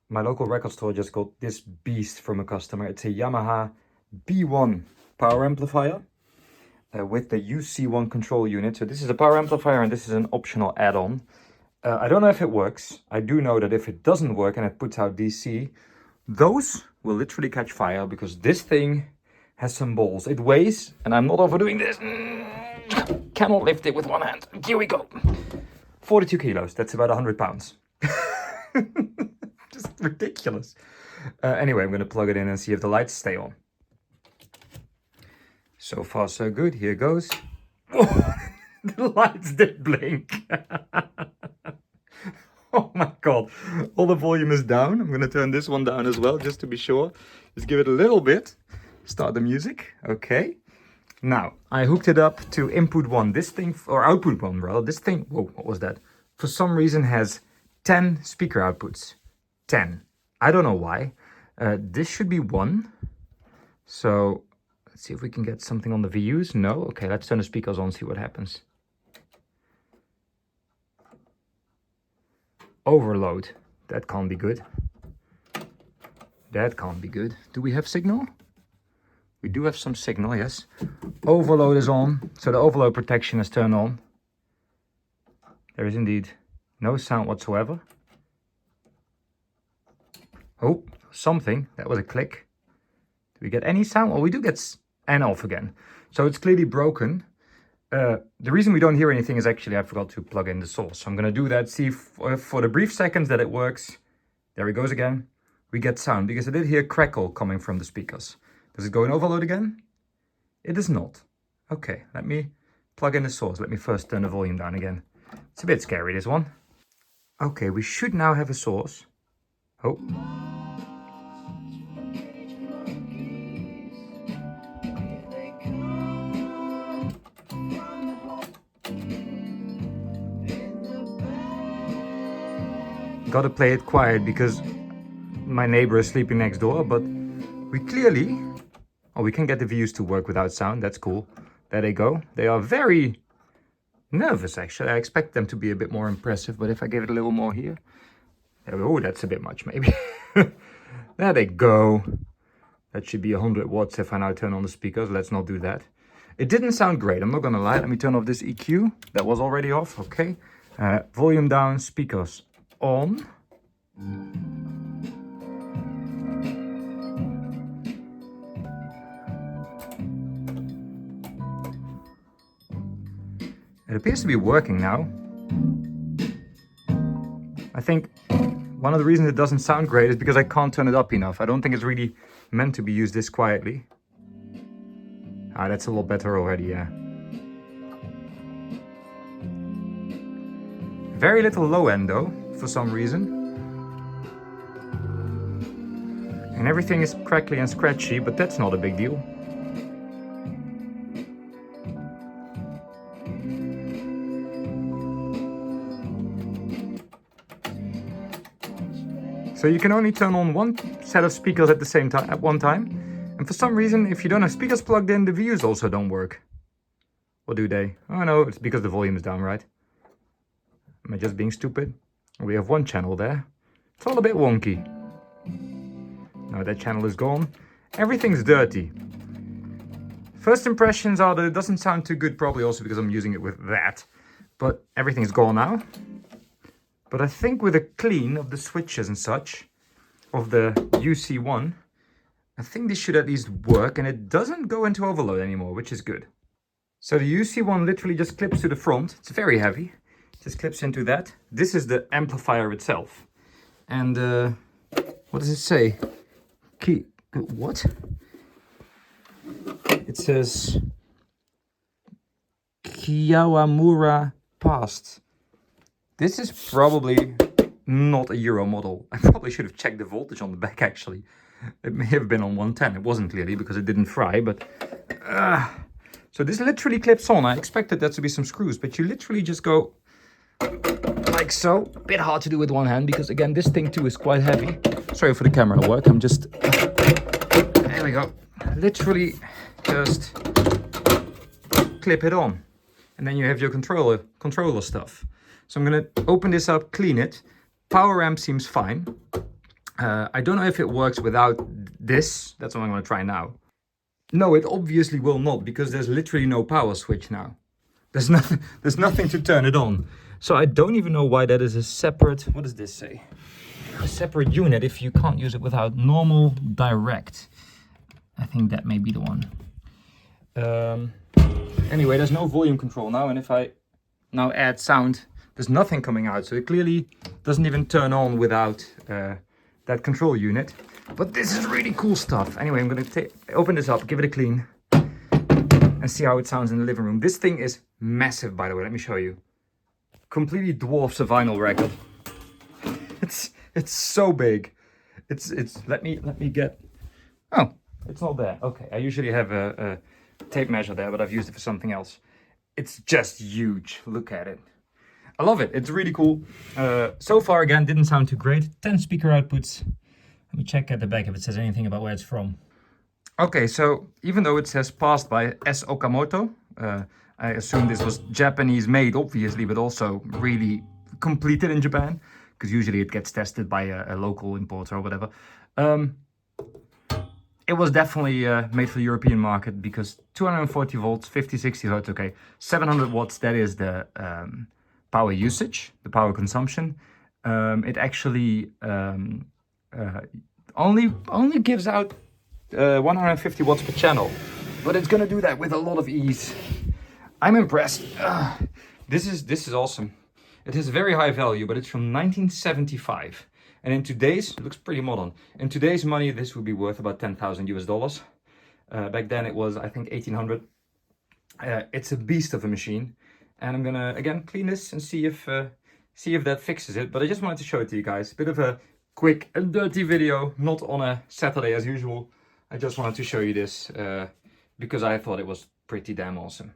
my local record store just got this beast from a customer. It's a Yamaha B1 power amplifier with the UC1 control unit. So this is a power amplifier and this is an optional add-on. I don't know if it works. I do know that if it doesn't work and it puts out DC, those will literally catch fire because this thing has some balls. It weighs, and I'm not overdoing this, cannot lift it with one hand. Here we go. 42 kilos, that's about 100 pounds. Just ridiculous. Anyway, I'm gonna plug it in and see if the lights stay on. So far so good, here goes. Oh, the lights did blink. Oh my god, all the volume is down. I'm gonna turn this one down as well, just to be sure. Just give it a little bit. Start the music, okay. Now, I hooked it up to input one. This thing, or output one rather, this thing, whoa, what was that? For some reason has 10 speaker outputs. 10. I don't know why. This should be 1. So, let's see if we can get something on the VUs. No? Okay, let's turn the speakers on, see what happens. Overload. That can't be good. That can't be good. Do we have signal? We do have some signal, yes. Overload is on, so the overload protection is turned on. There is indeed no sound whatsoever. Oh, something. That was a click. Do we get any sound? Well, we do get and off again. So it's clearly broken. The reason we don't hear anything is actually I forgot to plug in the source. So I'm going to do that, see if, for the brief seconds that it works. There it goes again. We get sound because I did hear crackle coming from the speakers. Does it go in overload again? It does not. Okay, let me plug in the source. Let me first turn the volume down again. It's a bit scary, this one. Okay, we should now have a source. Oh. Gotta play it quiet because my neighbor is sleeping next door, but we clearly... Oh, we can get the views to work without sound. That's cool. There they go. They are very nervous, actually. I expect them to be a bit more impressive, but if I give it a little more here... Oh, that's a bit much, maybe. There they go. That should be 100 watts if I now turn on the speakers. Let's not do that. It didn't sound great, I'm not gonna lie. Let me turn off this EQ. That was already off, okay. Volume down, speakers on. It appears to be working now. I think one of the reasons it doesn't sound great is because I can't turn it up enough. I don't think it's really meant to be used this quietly. Ah, that's a lot better already, yeah. Very little low end though, for some reason. And everything is crackly and scratchy, but that's not a big deal. So you can only turn on one set of speakers at the same time, at one time. And for some reason, if you don't have speakers plugged in, the views also don't work. Or do they? Oh no, it's because the volume is down, right? Am I just being stupid? We have one channel there. It's all a bit wonky. No, that channel is gone. Everything's dirty. First impressions are that it doesn't sound too good, probably also because I'm using it with that. But everything's gone now. But I think with a clean of the switches and such, of the UC1, I think this should at least work, and it doesn't go into overload anymore, which is good. So the UC1 literally just clips to the front. It's very heavy. It just clips into that. This is the amplifier itself. And what does it say? What? It says Kawamura Past. This is probably not a Euro model. I probably should have checked the voltage on the back, actually. It may have been on 110. It wasn't clearly because it didn't fry, but... So this literally clips on. I expected that to be some screws, but you literally just go like so. A bit hard to do with one hand because, again, this thing too is quite heavy. Sorry for the camera work. I'm just... There we go. Literally just clip it on. And then you have your controller stuff. So I'm going to open this up, clean it. Power amp seems fine. I don't know if it works without this. That's what I'm going to try now. No, it obviously will not, because there's literally no power switch now. There's nothing to turn it on. So I don't even know why that is a separate, what does this say? A separate unit if you can't use it without normal direct. I think that may be the one. Anyway, there's no volume control now, and if I now add sound, there's nothing coming out. So it clearly doesn't even turn on without that control unit. But this is really cool stuff. Anyway, I'm going to open this up, give it a clean, and see how it sounds in the living room. This thing is massive, by the way. Let me show you. Completely dwarfs a vinyl record. It's so big. It's let me get. Oh, it's not there. Okay, I usually have a tape measure there, but I've used it for something else. It's just huge. Look at it. I love it. It's really cool. So far, again, didn't sound too great. 10 speaker outputs. Let me check at the back if it says anything about where it's from. Okay, so even though it says passed by S. Okamoto, I assume this was Japanese made, obviously, but also really completed in Japan, because usually it gets tested by a local importer or whatever. It was definitely made for the European market, because 240 volts, 50, 60 hertz, okay, 700 watts, that is the power usage, the power consumption. It actually only gives out 150 watts per channel, but it's gonna do that with a lot of ease. I'm impressed. This is awesome. It has very high value, but it's from 1975. And in today's, it looks pretty modern. In today's money, this would be worth about 10,000 US dollars. Back then it was, I think, 1800. It's a beast of a machine. And I'm gonna, again, clean this and see if that fixes it. But I just wanted to show it to you guys. Bit of a quick and dirty video, not on a Saturday as usual. I just wanted to show you this because I thought it was pretty damn awesome.